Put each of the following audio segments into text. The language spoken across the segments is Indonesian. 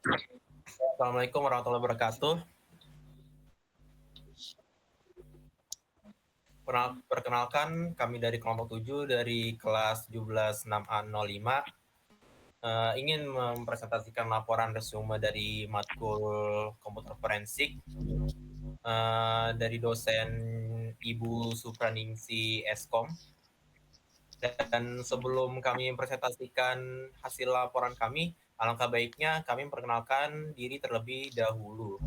Assalamualaikum warahmatullahi wabarakatuh. Perkenalkan, kami dari kelompok 7 dari kelas 176A05 ingin mempresentasikan laporan resume dari matkul komputer forensik dari dosen Ibu Supraningsi Eskom. Dan sebelum kami mempresentasikan hasil laporan kami, alangkah baiknya kami memperkenalkan diri terlebih dahulu.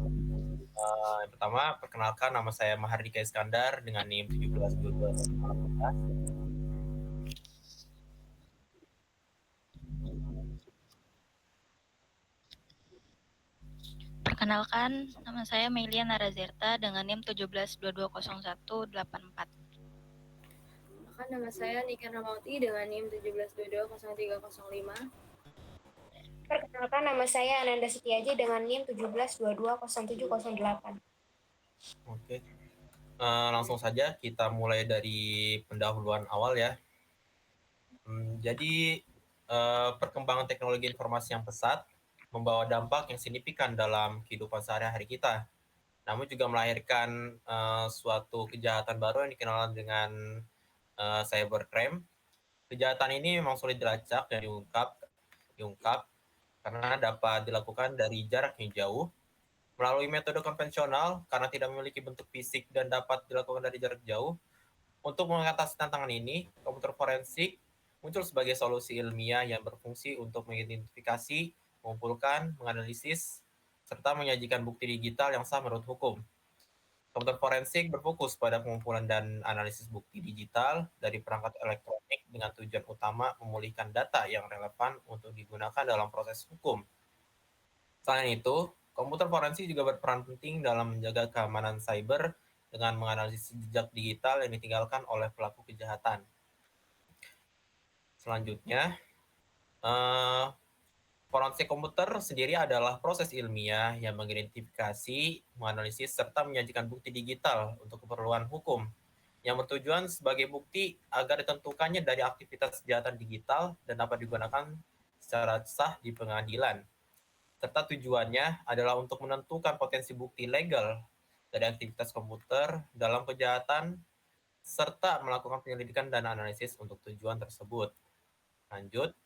Yang pertama, perkenalkan, nama saya Mahardika Iskandar dengan NIM 172218. Perkenalkan, nama saya Melia Narazerta dengan NIM 17220184. Perkenalkan, nama saya Nika Ramauti dengan NIM 17220305. Perkenalkan, nama saya Ananda Setiaji dengan NIM 17220708. Oke, langsung saja kita mulai dari pendahuluan awal ya. Jadi perkembangan teknologi informasi yang pesat membawa dampak yang signifikan dalam kehidupan sehari-hari kita. Namun juga melahirkan suatu kejahatan baru yang dikenal dengan cybercrime. Kejahatan ini memang sulit dilacak dan diungkap karena dapat dilakukan dari jarak yang jauh melalui metode konvensional karena tidak memiliki bentuk fisik dan dapat dilakukan dari jarak jauh. Untuk mengatasi tantangan ini, komputer forensik muncul sebagai solusi ilmiah yang berfungsi untuk mengidentifikasi, mengumpulkan, menganalisis, serta menyajikan bukti digital yang sah menurut hukum. Komputer forensik berfokus pada pengumpulan dan analisis bukti digital dari perangkat elektronik dengan tujuan utama memulihkan data yang relevan untuk digunakan dalam proses hukum. Selain itu, komputer forensik juga berperan penting dalam menjaga keamanan cyber dengan menganalisis jejak digital yang ditinggalkan oleh pelaku kejahatan. Selanjutnya, forensik komputer sendiri adalah proses ilmiah yang mengidentifikasi, menganalisis, serta menyajikan bukti digital untuk keperluan hukum, yang bertujuan sebagai bukti agar ditentukannya dari aktivitas kejahatan digital dan dapat digunakan secara sah di pengadilan. Serta tujuannya adalah untuk menentukan potensi bukti legal dari aktivitas komputer dalam kejahatan, serta melakukan penyelidikan dan analisis untuk tujuan tersebut. Lanjut.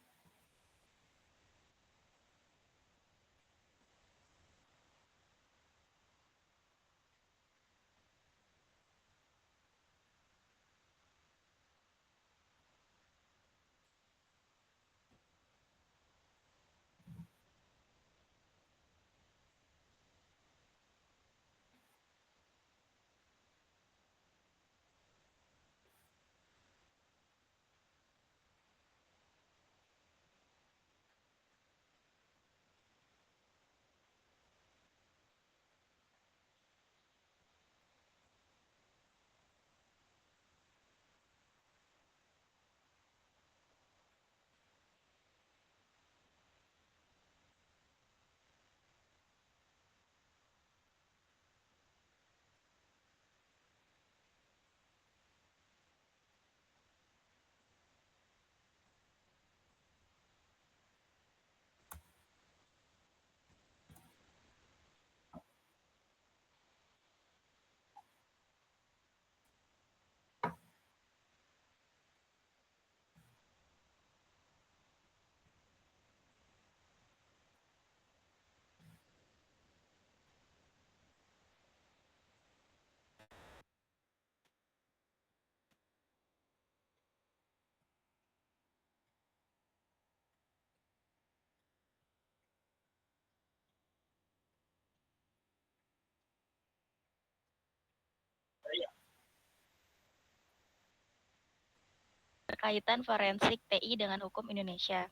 Berkaitan forensik TI dengan hukum Indonesia.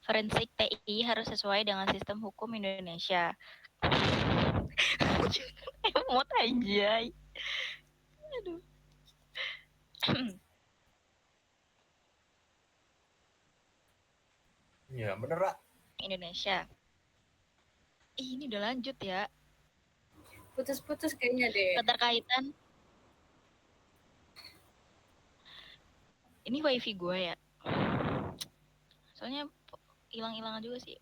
Forensik TI harus sesuai dengan sistem hukum Indonesia. Emot aja. Aduh. Ya, bener, Pak. Indonesia. Ini udah lanjut ya. Putus-putus kayaknya deh. Keterkaitan. Ini wifi gue ya. Soalnya hilang-hilangan juga sih.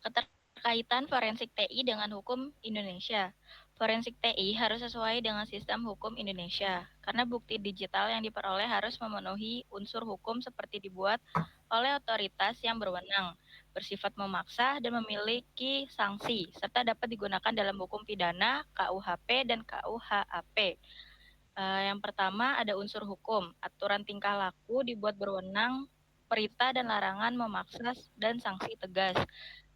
Keterkaitan forensik TI dengan hukum Indonesia. Forensik TI harus sesuai dengan sistem hukum Indonesia, karena bukti digital yang diperoleh harus memenuhi unsur hukum seperti dibuat oleh otoritas yang berwenang, bersifat memaksa dan memiliki sanksi, serta dapat digunakan dalam hukum pidana, KUHP, dan KUHAP. Yang pertama ada unsur hukum, aturan tingkah laku dibuat berwenang, perintah dan larangan memaksa, dan sanksi tegas.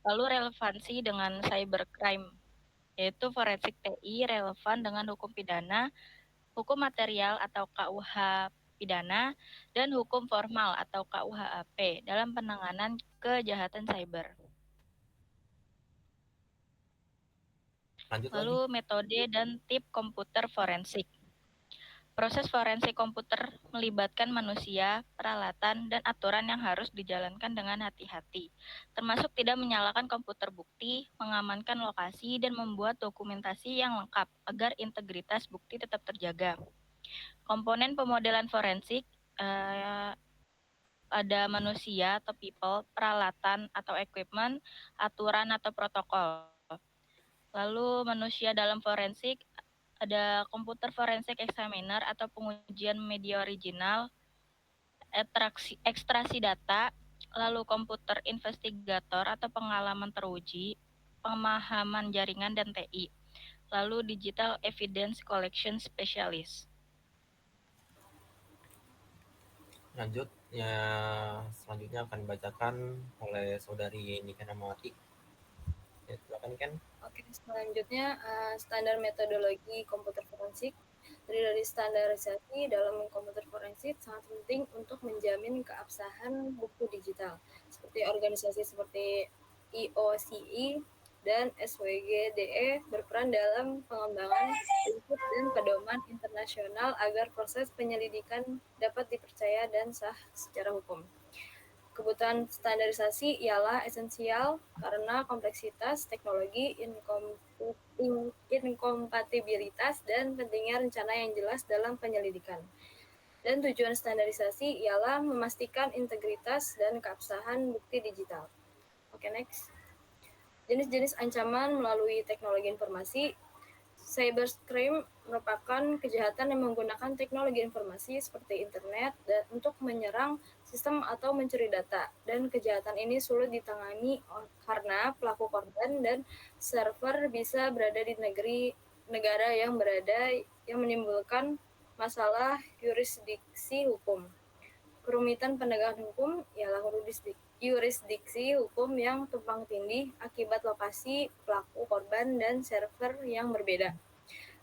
Lalu relevansi dengan cybercrime, yaitu forensik TI relevan dengan hukum pidana, hukum material atau KUH pidana, dan hukum formal atau KUHAP dalam penanganan kejahatan cyber. Lanjut lagi. Lalu metode dan tip komputer forensik. Proses forensik komputer melibatkan manusia, peralatan, dan aturan yang harus dijalankan dengan hati-hati, termasuk tidak menyalakan komputer bukti, mengamankan lokasi, dan membuat dokumentasi yang lengkap agar integritas bukti tetap terjaga. Komponen pemodelan forensik ada manusia atau people, peralatan atau equipment, aturan atau protokol. Lalu manusia dalam forensik ada komputer forensik examiner atau pengujian media original, ekstraksi data, lalu komputer investigator atau pengalaman teruji, pemahaman jaringan dan TI, lalu digital evidence collection specialist. Lanjut, ya selanjutnya akan dibacakan oleh saudari Nika Ramawati. Ya, silakan kan. Oke, selanjutnya standar metodologi komputer forensik. Dari standarisasi dalam komputer forensik sangat penting untuk menjamin keabsahan bukti digital. Seperti organisasi seperti IOCI dan SWGDE berperan dalam pengembangan prinsip dan pedoman internasional agar proses penyelidikan dapat dipercaya dan sah secara hukum. Kebutuhan standarisasi ialah esensial karena kompleksitas teknologi, inkompatibilitas, dan pentingnya rencana yang jelas dalam penyelidikan. Dan tujuan standarisasi ialah memastikan integritas dan keabsahan bukti digital. Oke, next. Jenis-jenis ancaman melalui teknologi informasi. Cybercrime merupakan kejahatan yang menggunakan teknologi informasi seperti internet dan untuk menyerang sistem atau mencuri data. Dan kejahatan ini sulit ditangani karena pelaku korban dan server bisa berada di negara yang menimbulkan masalah yurisdiksi hukum. Kerumitan penegakan hukum ialah yurisdiksi hukum yang tumpang tindih akibat lokasi, pelaku, korban, dan server yang berbeda.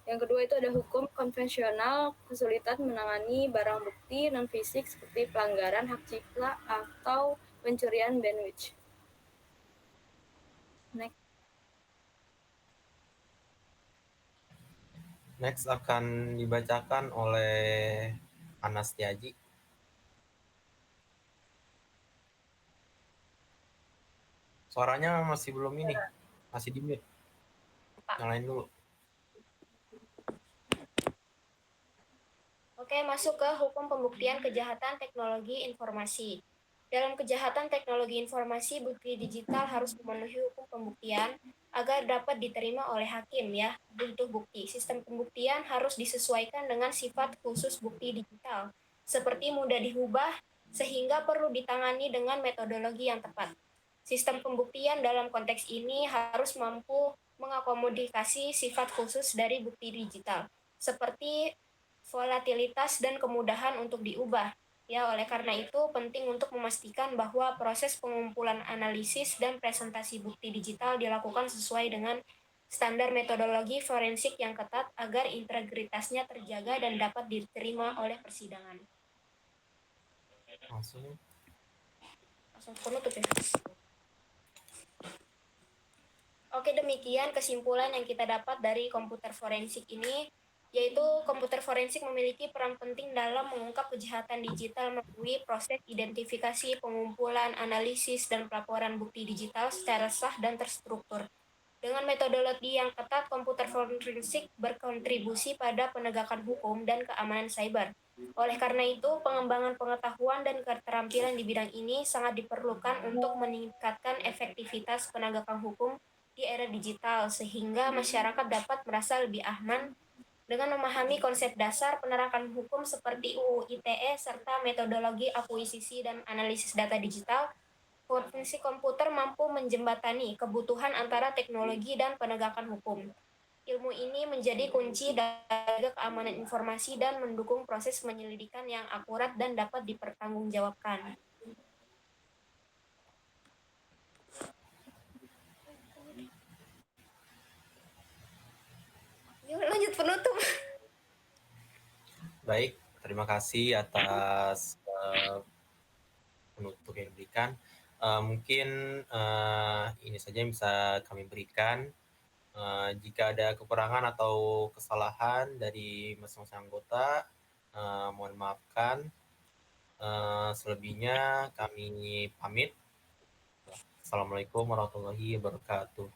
Yang kedua itu ada hukum konvensional, kesulitan menangani barang bukti non-fisik seperti pelanggaran hak cipta atau pencurian bandwidth. Next akan dibacakan oleh Anastiaji. Suaranya masih belum ini, masih di mute. Nyalain dulu. Oke, masuk ke hukum pembuktian kejahatan teknologi informasi. Dalam kejahatan teknologi informasi, bukti digital harus memenuhi hukum pembuktian agar dapat diterima oleh hakim ya. Untuk bukti, sistem pembuktian harus disesuaikan dengan sifat khusus bukti digital, seperti mudah diubah sehingga perlu ditangani dengan metodologi yang tepat. Sistem pembuktian dalam konteks ini harus mampu mengakomodasi sifat khusus dari bukti digital, seperti volatilitas dan kemudahan untuk diubah. Ya, oleh karena itu penting untuk memastikan bahwa proses pengumpulan analisis dan presentasi bukti digital dilakukan sesuai dengan standar metodologi forensik yang ketat agar integritasnya terjaga dan dapat diterima oleh persidangan. Langsung penutup ya. Oke, demikian kesimpulan yang kita dapat dari komputer forensik ini, yaitu komputer forensik memiliki peran penting dalam mengungkap kejahatan digital melalui proses identifikasi, pengumpulan, analisis, dan pelaporan bukti digital secara sah dan terstruktur. Dengan metodologi yang ketat, komputer forensik berkontribusi pada penegakan hukum dan keamanan cyber. Oleh karena itu, pengembangan pengetahuan dan keterampilan di bidang ini sangat diperlukan untuk meningkatkan efektivitas penegakan hukum di era digital, sehingga masyarakat dapat merasa lebih aman dengan memahami konsep dasar penerapan hukum seperti UU ITE serta metodologi akuisisi dan analisis data digital. Potensi komputer mampu menjembatani kebutuhan antara teknologi dan penegakan hukum. Ilmu ini menjadi kunci dari keamanan informasi dan mendukung proses penyelidikan yang akurat dan dapat dipertanggungjawabkan. Yuk lanjut penutup. Baik, terima kasih atas penutup yang diberikan. Mungkin ini saja yang bisa kami berikan. Jika ada kekurangan atau kesalahan dari masing-masing anggota, mohon maafkan. Selebihnya kami pamit. Assalamualaikum warahmatullahi wabarakatuh.